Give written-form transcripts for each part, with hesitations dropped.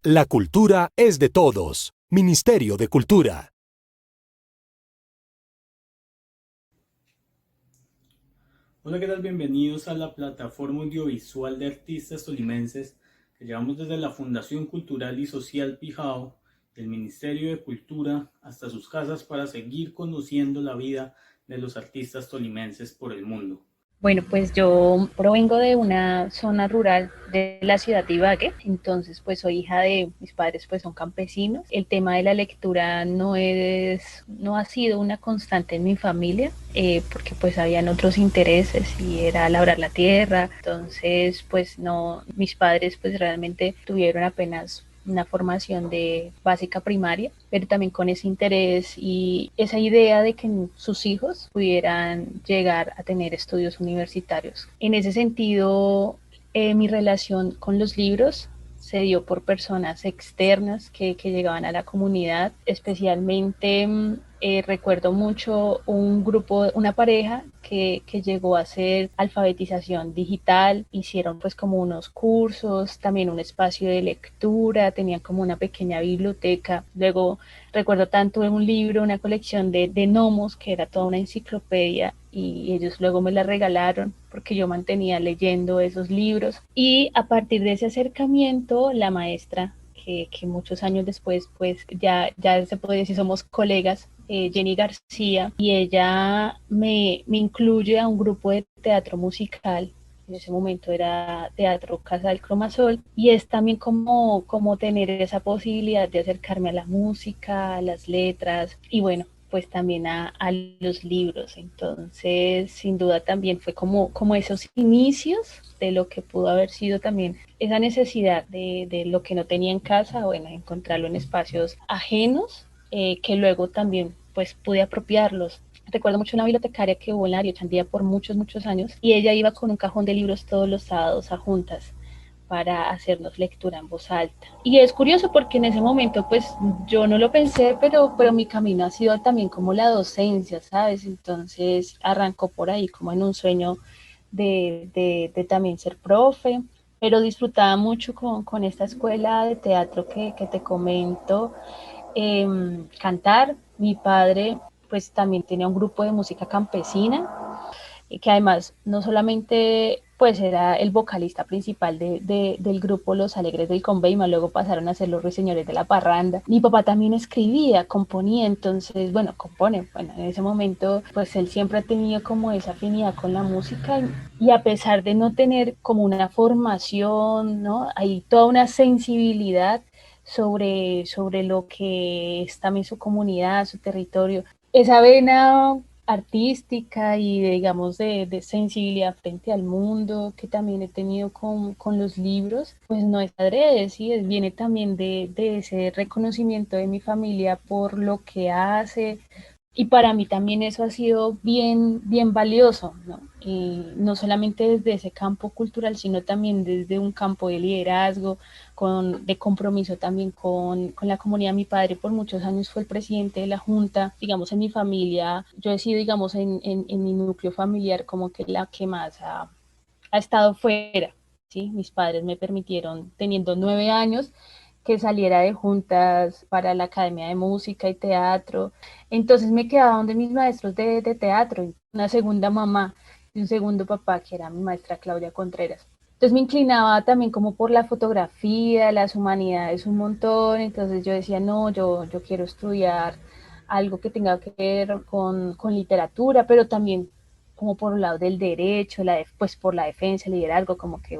La cultura es de todos. Ministerio de Cultura. Hola, ¿qué tal? Bienvenidos a la plataforma audiovisual de artistas tolimenses que llevamos desde la Fundación Cultural y Social Pijao, del Ministerio de Cultura, hasta sus casas para seguir conociendo la vida de los artistas tolimenses por el mundo. Bueno, pues yo provengo de una zona rural de la ciudad de Ibagué, entonces pues soy hija de mis padres, pues son campesinos. El tema de la lectura no ha sido una constante en mi familia, porque pues habían otros intereses y era labrar la tierra. Entonces pues no, mis padres pues realmente tuvieron apenas una formación de básica primaria, pero también con ese interés y esa idea de que sus hijos pudieran llegar a tener estudios universitarios. En ese sentido, mi relación con los libros se dio por personas externas que llegaban a la comunidad, especialmente recuerdo mucho un grupo, una pareja que llegó a hacer alfabetización digital, hicieron pues como unos cursos, también un espacio de lectura, tenían como una pequeña biblioteca. Luego recuerdo tanto un libro, una colección de gnomos, que era toda una enciclopedia, y ellos luego me la regalaron porque yo mantenía leyendo esos libros. Y a partir de ese acercamiento, la maestra, que muchos años después, pues ya se puede decir somos colegas, Jenny García, y ella me incluye a un grupo de teatro musical. En ese momento era Teatro Casa del Cromasol, y es también como tener esa posibilidad de acercarme a la música, a las letras, y bueno, pues también a los libros. Entonces, sin duda también fue como esos inicios de lo que pudo haber sido también esa necesidad de lo que no tenía en casa, bueno, encontrarlo en espacios ajenos, que luego también pues pude apropiarlos. Recuerdo mucho una bibliotecaria que hubo en la Río Chandía por muchos años, y ella iba con un cajón de libros todos los sábados a juntas para hacernos lectura en voz alta. Y es curioso porque en ese momento pues yo no lo pensé, pero mi camino ha sido también como la docencia, ¿sabes? Entonces arrancó por ahí como en un sueño de también ser profe, pero disfrutaba mucho con esta escuela de teatro que te comento, cantar. Mi padre pues también tenía un grupo de música campesina, que además no solamente pues era el vocalista principal del grupo Los Alegres del Conveima, luego pasaron a ser los Ruiseñores de la Parranda. Mi papá también escribía, componía, entonces, bueno, compone, bueno, en ese momento pues él siempre ha tenido como esa afinidad con la música, y a pesar de no tener como una formación, ¿no? Hay toda una sensibilidad sobre lo que es también su comunidad, su territorio. Esa vena artística y digamos de sensibilidad frente al mundo que también he tenido con los libros, pues no es adrede, ¿sí? Viene también de ese reconocimiento de mi familia por lo que hace, y para mí también eso ha sido bien valioso, ¿no? No solamente desde ese campo cultural, sino también desde un campo de liderazgo, de compromiso también con la comunidad. Mi padre por muchos años fue el presidente de la junta. Digamos, en mi familia, yo he sido, digamos, en mi núcleo familiar como que la que más ha estado fuera, ¿sí? Mis padres me permitieron, teniendo 9 años, que saliera de juntas para la Academia de Música y Teatro. Entonces me quedaba donde mis maestros de teatro, una segunda mamá y un segundo papá, que era mi maestra Claudia Contreras. Entonces me inclinaba también como por la fotografía, las humanidades un montón. Entonces yo decía, no, yo quiero estudiar algo que tenga que ver con literatura, pero también como por el lado del derecho, pues por la defensa, el liderazgo, como que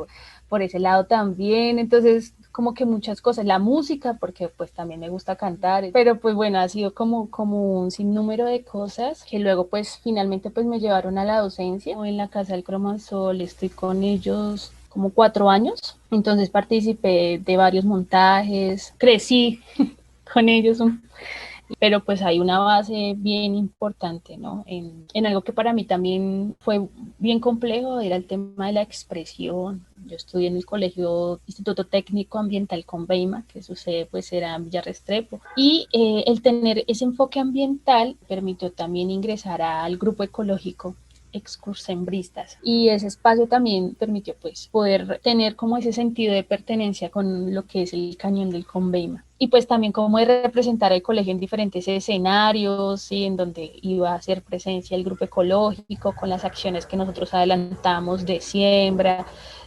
por ese lado también. Entonces como que muchas cosas, la música, porque pues también me gusta cantar, pero pues bueno, ha sido como un sinnúmero de cosas que luego pues finalmente pues me llevaron a la docencia. En la Casa del Cromasol estoy con ellos como 4 años, entonces participé de varios montajes, crecí con ellos pero pues hay una base bien importante, ¿no? En algo que para mí también fue bien complejo, era el tema de la expresión. Yo estudié en el colegio Instituto Técnico Ambiental Conveima, que su sede pues era en Villa Restrepo, y el tener ese enfoque ambiental permitió también ingresar al grupo ecológico excursembristas, y ese espacio también permitió pues poder tener como ese sentido de pertenencia con lo que es el Cañón del Conveima, y pues también como de representar al colegio en diferentes escenarios, ¿sí? En donde iba a hacer presencia el grupo ecológico con las acciones que nosotros adelantamos de siembra,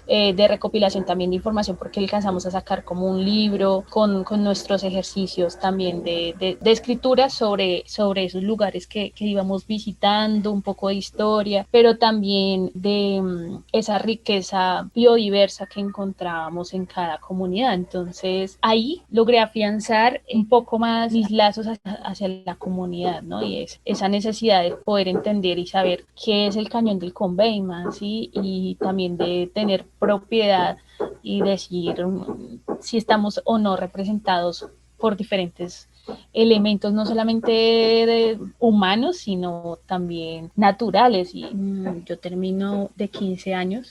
de recopilación también de información, porque alcanzamos a sacar como un libro con nuestros ejercicios también de escritura sobre esos lugares que íbamos visitando, un poco de historia, pero también de esa riqueza biodiversa que encontrábamos en cada comunidad. Entonces ahí logré afianzar un poco más mis lazos hacia la comunidad, ¿no? Y es esa necesidad de poder entender y saber qué es el Cañón del Conveima, ¿sí? Y también de tener propiedad y decir si estamos o no representados por diferentes elementos, no solamente humanos, sino también naturales. Y yo termino de 15 años,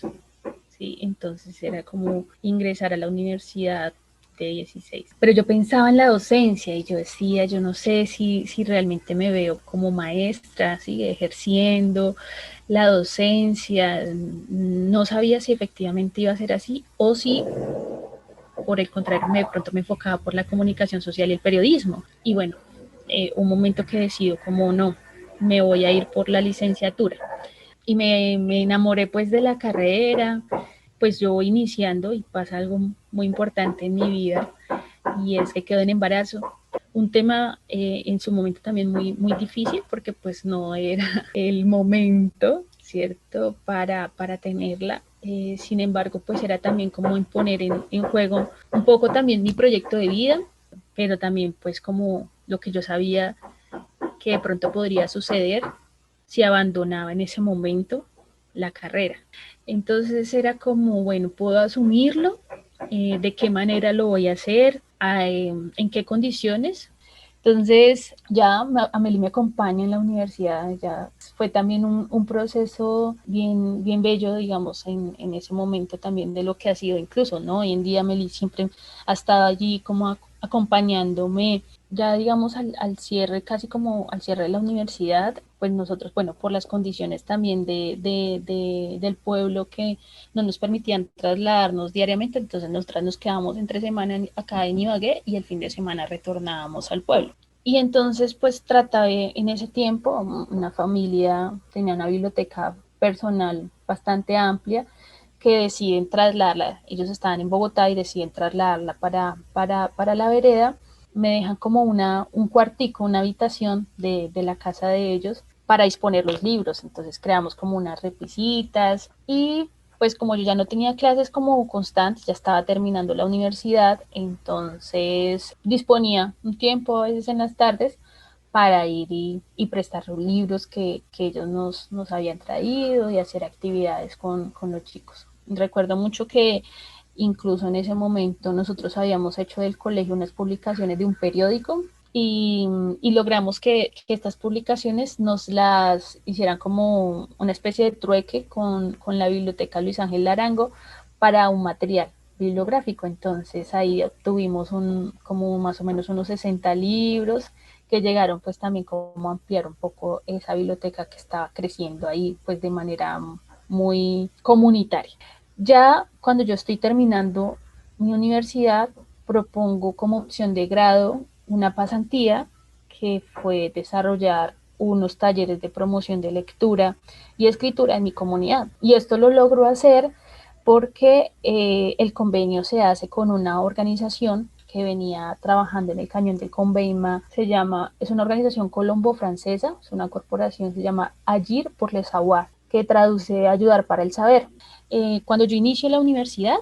¿sí? Entonces era como ingresar a la universidad de 16. Pero yo pensaba en la docencia y yo decía, yo no sé si realmente me veo como maestra, ¿sí? Ejerciendo la docencia. No sabía si efectivamente iba a ser así o si por el contrario de pronto me enfocaba por la comunicación social y el periodismo. Y bueno, un momento que decido como no, me voy a ir por la licenciatura. Y me enamoré pues de la carrera, pues yo voy iniciando y pasa algo muy importante en mi vida, y es que quedo en embarazo. Un tema en su momento también muy difícil, porque pues no era el momento, ¿cierto?, para tenerla. Sin embargo, pues era también como imponer en juego un poco también mi proyecto de vida, pero también pues como lo que yo sabía que de pronto podría suceder si abandonaba en ese momento la carrera. Entonces era como, bueno, puedo asumirlo, de qué manera lo voy a hacer, en qué condiciones. Entonces ya Amelie me acompaña en la universidad, ya fue también un proceso bien bello, digamos, en ese momento también de lo que ha sido incluso, ¿no? Hoy en día Amelie siempre ha estado allí como acompañándome, ya digamos cierre, casi como al cierre de la universidad, pues nosotros, bueno, por las condiciones también del pueblo que no nos permitían trasladarnos diariamente, entonces nosotras nos quedamos entre semana acá en Ibagué y el fin de semana retornábamos al pueblo. Y entonces pues traté en ese tiempo, una familia tenía una biblioteca personal bastante amplia, que deciden trasladarla, ellos estaban en Bogotá y deciden trasladarla para la vereda. Me dejan como un cuartico, una habitación de la casa de ellos para disponer los libros. Entonces creamos como unas repisitas, y pues como yo ya no tenía clases como constantes, ya estaba terminando la universidad, entonces disponía un tiempo a veces en las tardes para ir y prestar los libros que ellos nos habían traído, y hacer actividades con los chicos. Recuerdo mucho que incluso en ese momento nosotros habíamos hecho del colegio unas publicaciones de un periódico, y logramos que estas publicaciones nos las hicieran como una especie de trueque con la biblioteca Luis Ángel Larango para un material bibliográfico. Entonces ahí obtuvimos como más o menos unos 60 libros que llegaron pues también como a ampliar un poco esa biblioteca que estaba creciendo ahí pues de manera muy comunitaria. Ya cuando yo estoy terminando mi universidad, propongo como opción de grado una pasantía, que fue desarrollar unos talleres de promoción de lectura y escritura en mi comunidad. Y esto lo logro hacer porque el convenio se hace con una organización que venía trabajando en el Cañón del Conveima. Es una organización colombo-francesa, es una corporación, se llama Agir pour le Savoir, que traduce ayudar para el saber. Cuando yo inicio la universidad,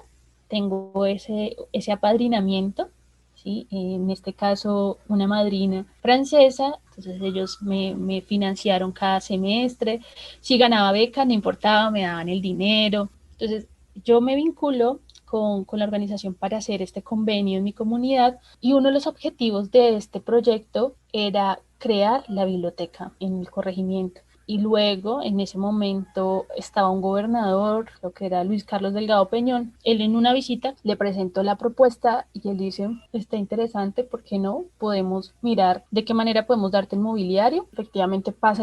tengo ese apadrinamiento, ¿sí? En este caso, una madrina francesa, entonces ellos me financiaron cada semestre. Si ganaba beca, no importaba, me daban el dinero. Entonces, yo me vinculo con la organización para hacer este convenio en mi comunidad, y uno de los objetivos de este proyecto era crear la biblioteca en el corregimiento. y luego en ese momento estaba un gobernador, creo que era Luis Carlos Delgado Peñón. Él en una visita le presentó la propuesta y él dice, está interesante, ¿por qué no? Podemos mirar de qué manera podemos darte el mobiliario. Efectivamente pasamos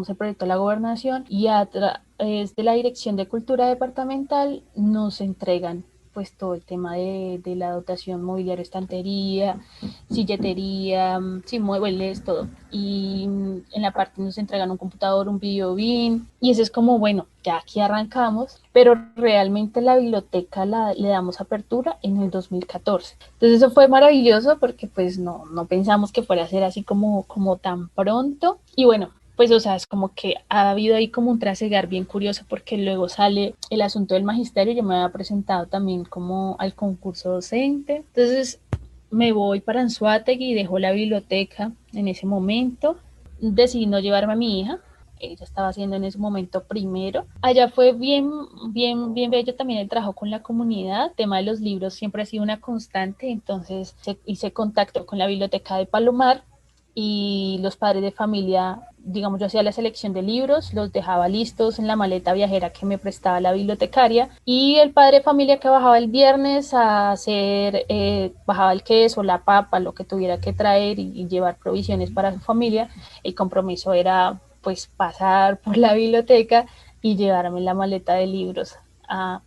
el proyecto a la gobernación y a través de la Dirección de Cultura Departamental nos entregan pues todo el tema de la dotación mobiliario, estantería, silletería, sí, muebles, todo. Y en la parte nos entregan un computador, un video bin, y eso es como, bueno, ya aquí arrancamos, pero realmente la biblioteca le damos apertura en el 2014. Entonces eso fue maravilloso porque pues no pensamos que fuera a ser así como tan pronto. Y bueno, pues, o sea, es como que ha habido ahí como un trasegar bien curioso porque luego sale el asunto del magisterio. Yo me había presentado también como al concurso docente. Entonces me voy para Anzoátegui y dejo la biblioteca en ese momento. Decidí no llevarme a mi hija. Ella estaba haciendo en ese momento primero. Allá fue bien bello también el trabajo con la comunidad. El tema de los libros siempre ha sido una constante. Entonces hice contacto con la biblioteca de Palomar y los padres de familia, digamos, yo hacía la selección de libros, los dejaba listos en la maleta viajera que me prestaba la bibliotecaria y el padre de familia que bajaba el viernes a hacer, bajaba el queso, la papa, lo que tuviera que traer y llevar provisiones para su familia. El compromiso era pues pasar por la biblioteca y llevarme la maleta de libros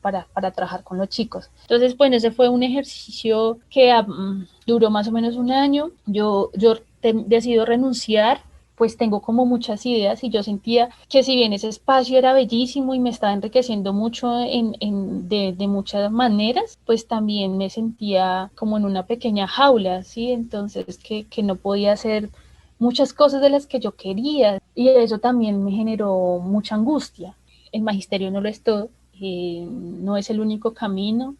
para trabajar con los chicos. Entonces, bueno, ese fue un ejercicio que duró más o menos un año. Yo decido renunciar, pues tengo como muchas ideas y yo sentía que si bien ese espacio era bellísimo y me estaba enriqueciendo mucho de muchas maneras, pues también me sentía como en una pequeña jaula, ¿sí? Entonces que no podía hacer muchas cosas de las que yo quería y eso también me generó mucha angustia. El magisterio no lo es todo, no es el único camino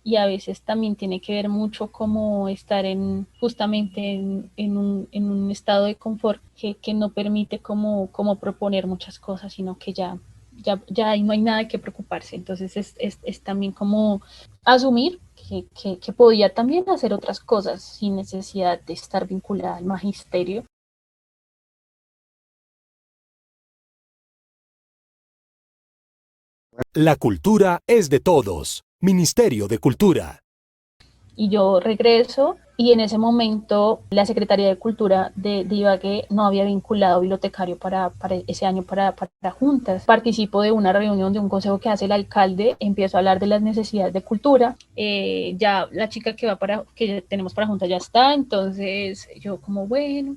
y a veces también tiene que ver mucho como estar justamente en un estado de confort que no permite como proponer muchas cosas, sino que ya no hay nada que preocuparse. Entonces es también como asumir que podía también hacer otras cosas sin necesidad de estar vinculada al magisterio. La cultura es de todos. Ministerio de Cultura. Y yo regreso y en ese momento la Secretaría de Cultura de Ibagué no había vinculado bibliotecario para ese año para juntas. Participo de una reunión de un consejo que hace el alcalde, empiezo a hablar de las necesidades de cultura, ya la chica que tenemos para juntas ya está, entonces yo como bueno,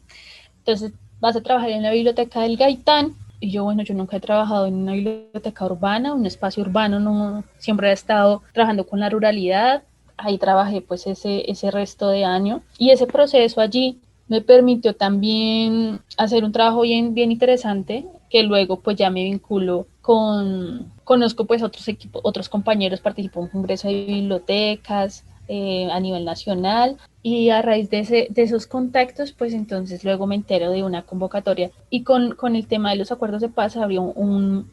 entonces vas a trabajar en la biblioteca del Gaitán. Y yo, bueno, yo nunca he trabajado en una biblioteca urbana, un espacio urbano, no, siempre he estado trabajando con la ruralidad. Ahí trabajé pues ese resto de año y ese proceso allí me permitió también hacer un trabajo bien interesante que luego pues ya me vinculo conozco pues otros equipos, otros compañeros, participo en un congreso de bibliotecas a nivel nacional y a raíz de esos contactos pues entonces luego me entero de una convocatoria y con el tema de los acuerdos de paz abrió un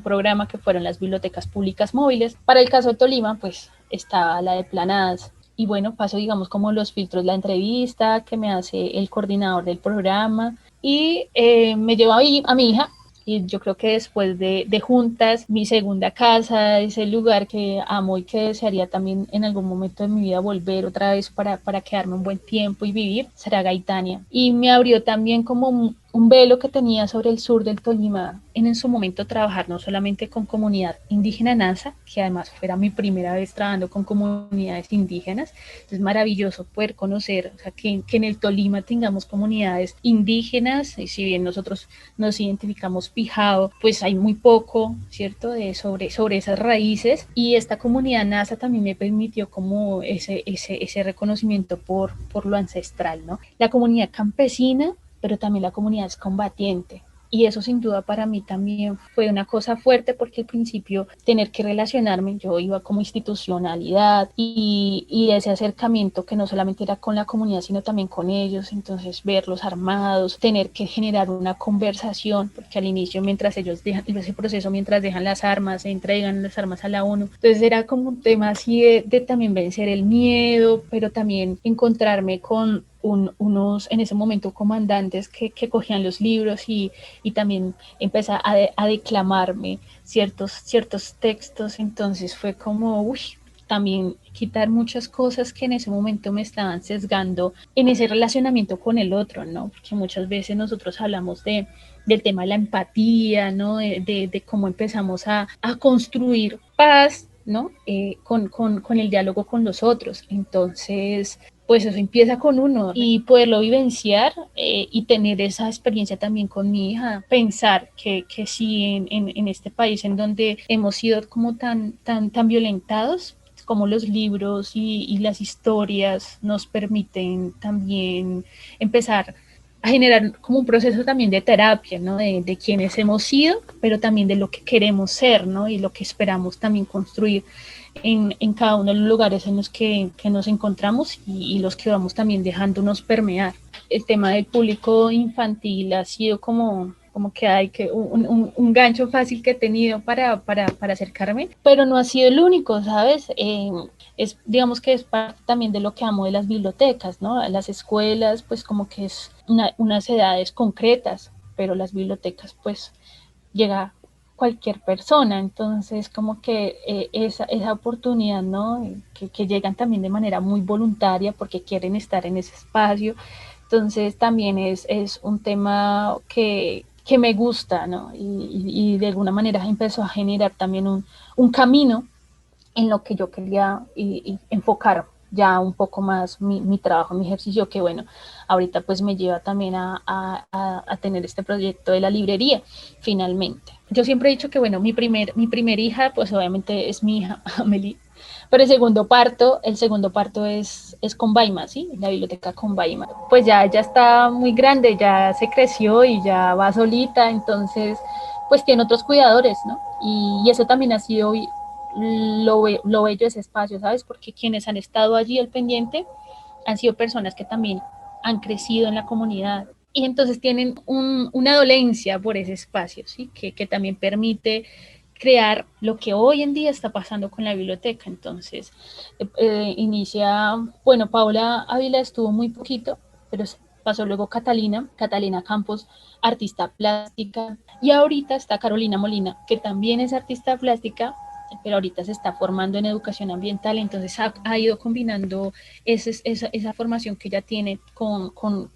programa que fueron las bibliotecas públicas móviles. Para el caso de Tolima, pues estaba la de Planadas. Y bueno, paso, digamos, como los filtros, la entrevista que me hace el coordinador del programa y me llevo a mi hija. Y yo creo que después de juntas, mi segunda casa, ese lugar que amo y que desearía también en algún momento de mi vida volver otra vez para quedarme un buen tiempo y vivir, será Gaitania. Y me abrió también como un velo que tenía sobre el sur del Tolima en su momento trabajar no solamente con comunidad indígena NASA, que además fuera mi primera vez trabajando con comunidades indígenas. Es maravilloso poder conocer, o sea, que en el Tolima tengamos comunidades indígenas, y si bien nosotros nos identificamos Pijao, pues hay muy poco, ¿cierto?, sobre esas raíces, y esta comunidad NASA también me permitió como ese reconocimiento por lo ancestral, ¿no? La comunidad campesina, pero también la comunidad es combatiente. Y eso sin duda para mí también fue una cosa fuerte porque al principio tener que relacionarme, yo iba como institucionalidad y ese acercamiento que no solamente era con la comunidad sino también con ellos, entonces verlos armados, tener que generar una conversación, porque al inicio mientras ellos dejan, ese proceso mientras dejan las armas, se entregan las armas a la ONU, entonces era como un tema así de también vencer el miedo, pero también encontrarme con unos en ese momento comandantes que cogían los libros y también empecé a declamarme ciertos textos, entonces fue como, uy, también quitar muchas cosas que en ese momento me estaban sesgando en ese relacionamiento con el otro, ¿no? Porque muchas veces nosotros hablamos del tema de la empatía, ¿no? De cómo empezamos a construir paz, ¿no? Con el diálogo con los otros. Entonces, pues eso empieza con uno y poderlo vivenciar y tener esa experiencia también con mi hija, pensar que sí en este país en donde hemos sido como tan violentados, como los libros y las historias nos permiten también empezar a generar como un proceso también de terapia, ¿no? De quienes hemos sido, pero también de lo que queremos ser, ¿no? Y lo que esperamos también construir en cada uno de los lugares en los que nos encontramos y los que vamos también dejándonos permear. El tema del público infantil ha sido como que hay que un gancho fácil que he tenido para acercarme, pero no ha sido el único, ¿sabes? Digamos que es parte también de lo que amo de las bibliotecas, ¿no? Las escuelas, pues como que es unas edades concretas, pero las bibliotecas, pues llega cualquier persona, entonces como que esa oportunidad, ¿no? Que llegan también de manera muy voluntaria porque quieren estar en ese espacio, entonces también es un tema que me gusta, ¿no? Y de alguna manera empezó a generar también un camino en lo que yo quería y enfocar ya un poco más mi trabajo, mi ejercicio, que bueno, ahorita pues me lleva también a tener este proyecto de la librería, finalmente. Yo siempre he dicho que bueno, mi primer hija, pues obviamente es mi hija, Amelie, pero el segundo parto es con Baima, ¿sí? La biblioteca con Baima. Pues ya está muy grande, ya se creció y ya va solita, entonces pues tiene otros cuidadores, ¿no? Y eso también ha sido lo bello de ese espacio, ¿sabes? Porque quienes han estado allí al pendiente han sido personas que también han crecido en la comunidad y entonces tienen una dolencia por ese espacio, ¿sí? Que también permite crear lo que hoy en día está pasando con la biblioteca. Entonces, inicia, bueno, Paula Ávila estuvo muy poquito, pero pasó luego Catalina Campos, artista plástica, y ahorita está Carolina Molina, que también es artista plástica, pero ahorita se está formando en educación ambiental, entonces ha ido combinando esa formación que ella tiene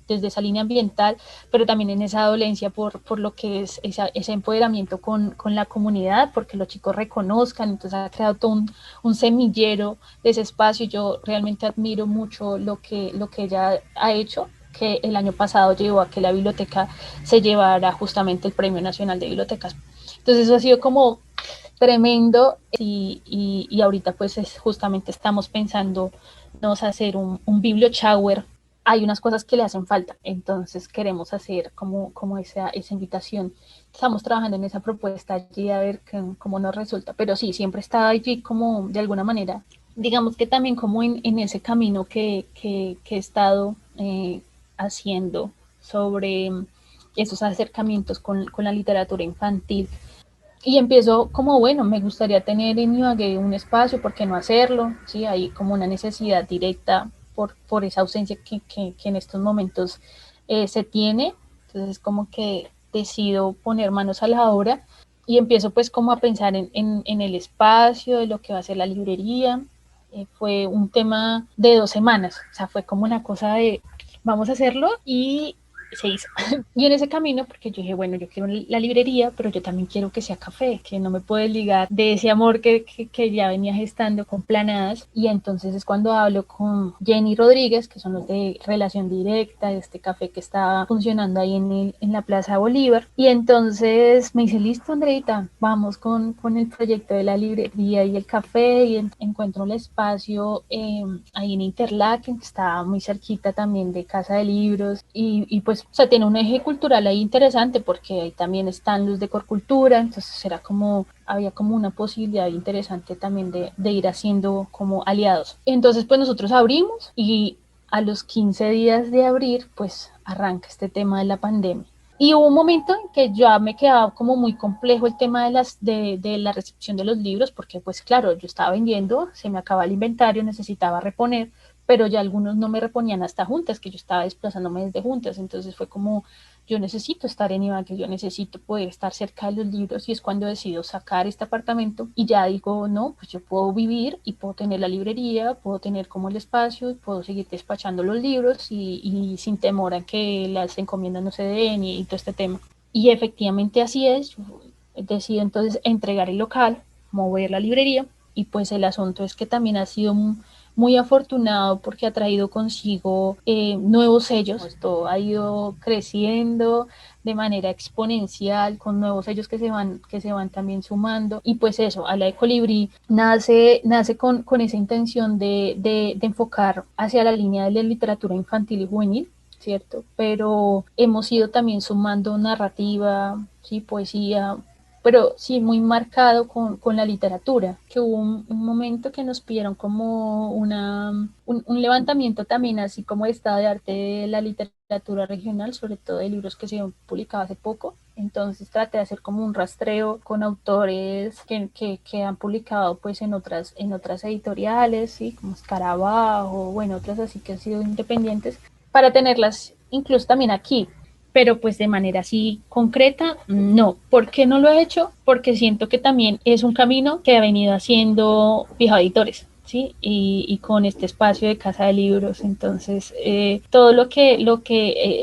desde esa línea ambiental, pero también en esa dolencia por lo que es ese empoderamiento con la comunidad, porque los chicos reconozcan, entonces ha creado todo un semillero de ese espacio. Yo realmente admiro mucho lo que ella ha hecho, que el año pasado llevó a que la biblioteca se llevara justamente el Premio Nacional de Bibliotecas. Entonces eso ha sido como tremendo y ahorita pues justamente estamos pensando vamos a hacer un biblio shower. Hay unas cosas que le hacen falta, entonces queremos hacer como esa invitación. Estamos trabajando en esa propuesta allí a ver cómo nos resulta, pero sí, siempre está allí como de alguna manera, digamos que también como en ese camino que he estado haciendo sobre esos acercamientos con la literatura infantil. Y empiezo como, bueno, me gustaría tener en Ibagué un espacio, ¿por qué no hacerlo? Sí, hay como una necesidad directa por esa ausencia que en estos momentos se tiene. Entonces como que decido poner manos a la obra y empiezo pues como a pensar en el espacio, de lo que va a ser la librería. Fue un tema de 2 semanas, o sea, fue como una cosa de vamos a hacerlo y se hizo. Y en ese camino, porque yo dije, bueno, yo quiero la librería, pero yo también quiero que sea café, que no me puede ligar de ese amor que ya venía gestando con Planadas. Y entonces es cuando hablo con Jenny Rodríguez, que son los de Relación Directa, este café que está funcionando ahí en la Plaza Bolívar. Y entonces me dice, listo, Andreita, vamos con el proyecto de la librería y el café. Y encuentro el espacio ahí en Interlaken, que está muy cerquita también de Casa de Libros. Y pues, o sea, tiene un eje cultural ahí interesante porque ahí también están los de Corcultura, entonces había como una posibilidad interesante también de ir haciendo como aliados. Entonces, pues nosotros abrimos y a los 15 días de abrir, pues arranca este tema de la pandemia. Y hubo un momento en que ya me quedaba como muy complejo el tema de la recepción de los libros, porque pues claro, yo estaba vendiendo, se me acaba el inventario, necesitaba reponer, pero ya algunos no me reponían hasta Juntas, que yo estaba desplazándome desde Juntas, entonces fue como, yo necesito estar en Ibagué, yo necesito poder estar cerca de los libros, y es cuando decido sacar este apartamento y ya digo, no, pues yo puedo vivir y puedo tener la librería, puedo tener como el espacio, puedo seguir despachando los libros y sin temor a que las encomiendas no se den y todo este tema. Y efectivamente así es, yo decido entonces entregar el local, mover la librería, y pues el asunto es que también ha sido muy afortunado porque ha traído consigo nuevos sellos. Esto ha ido creciendo de manera exponencial con nuevos sellos que se van también sumando. Y pues eso, a la de Colibrí nace con esa intención de enfocar hacia la línea de la literatura infantil y juvenil, ¿cierto? Pero hemos ido también sumando narrativa, sí, poesía, pero sí muy marcado con la literatura, que hubo un momento que nos pidieron como un levantamiento también, así como estado de arte de la literatura regional, sobre todo de libros que se han publicado hace poco. Entonces traté de hacer como un rastreo con autores que han publicado pues en otras editoriales, ¿sí? Como Escarabajo, bueno, otras así que han sido independientes, para tenerlas incluso también aquí, pero pues de manera así concreta, no. ¿Por qué no lo he hecho? Porque siento que también es un camino que ha venido haciendo Fija Editores, ¿sí? Y con este espacio de Casa de Libros, entonces todo lo que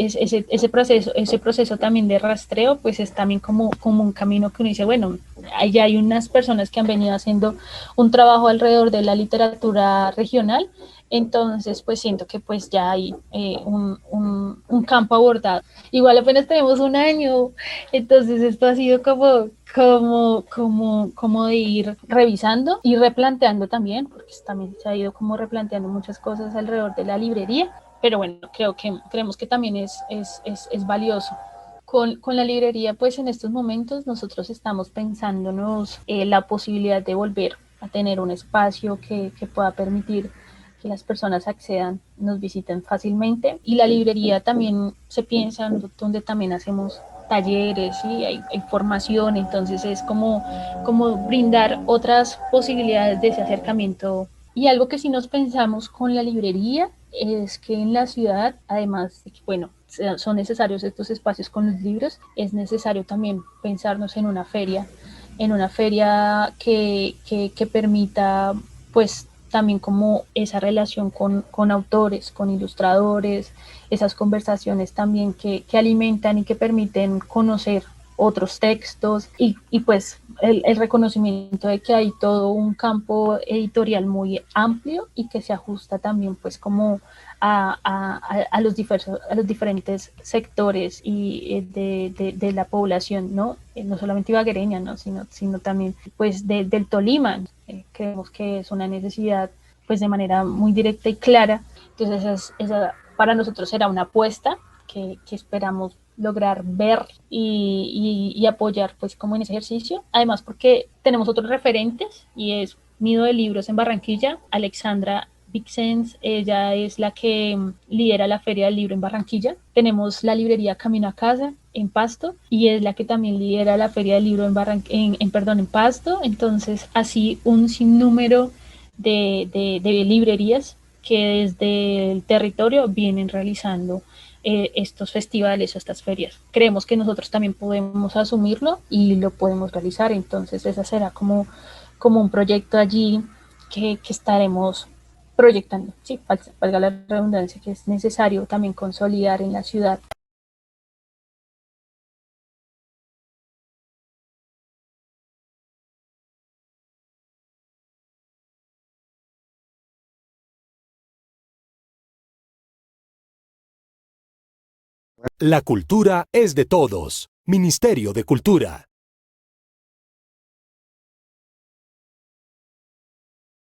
es ese proceso también de rastreo, pues es también como un camino que uno dice, bueno, allá hay unas personas que han venido haciendo un trabajo alrededor de la literatura regional, entonces pues siento que pues ya hay un campo abordado. Igual apenas tenemos un año, entonces esto ha sido como de ir revisando y replanteando también, porque también se ha ido como replanteando muchas cosas alrededor de la librería, pero bueno, creemos que también es valioso. Con la librería, pues en estos momentos nosotros estamos pensándonos la posibilidad de volver a tener un espacio que pueda permitir que las personas accedan, nos visiten fácilmente. Y la librería también se piensa, donde también hacemos talleres y hay formación, entonces es como brindar otras posibilidades de ese acercamiento. Y algo que sí nos pensamos con la librería es que en la ciudad, además de que, bueno, son necesarios estos espacios con los libros, es necesario también pensarnos en una feria que permita pues también como esa relación con autores, con ilustradores, esas conversaciones también que alimentan y que permiten conocer otros textos y pues el reconocimiento de que hay todo un campo editorial muy amplio y que se ajusta también pues como a los diferentes sectores y de la población, ¿no? No solamente ibaguereña, ¿no? Sino también pues del Tolima. Creemos que es una necesidad pues de manera muy directa y clara. Entonces esa para nosotros será una apuesta que esperamos lograr ver y apoyar pues como en ese ejercicio. Además porque tenemos otros referentes y es Nido de Libros en Barranquilla, Alexandra Vixens, ella es la que lidera la Feria del Libro en Barranquilla. Tenemos la librería Camino a Casa en Pasto y es la que también lidera la Feria del Libro en Pasto. Entonces, así un sinnúmero de librerías que desde el territorio vienen realizando estos festivales o estas ferias. Creemos que nosotros también podemos asumirlo y lo podemos realizar, entonces esa será como un proyecto allí que estaremos proyectando, sí, valga la redundancia, que es necesario también consolidar en la ciudad. La cultura es de todos. Ministerio de Cultura.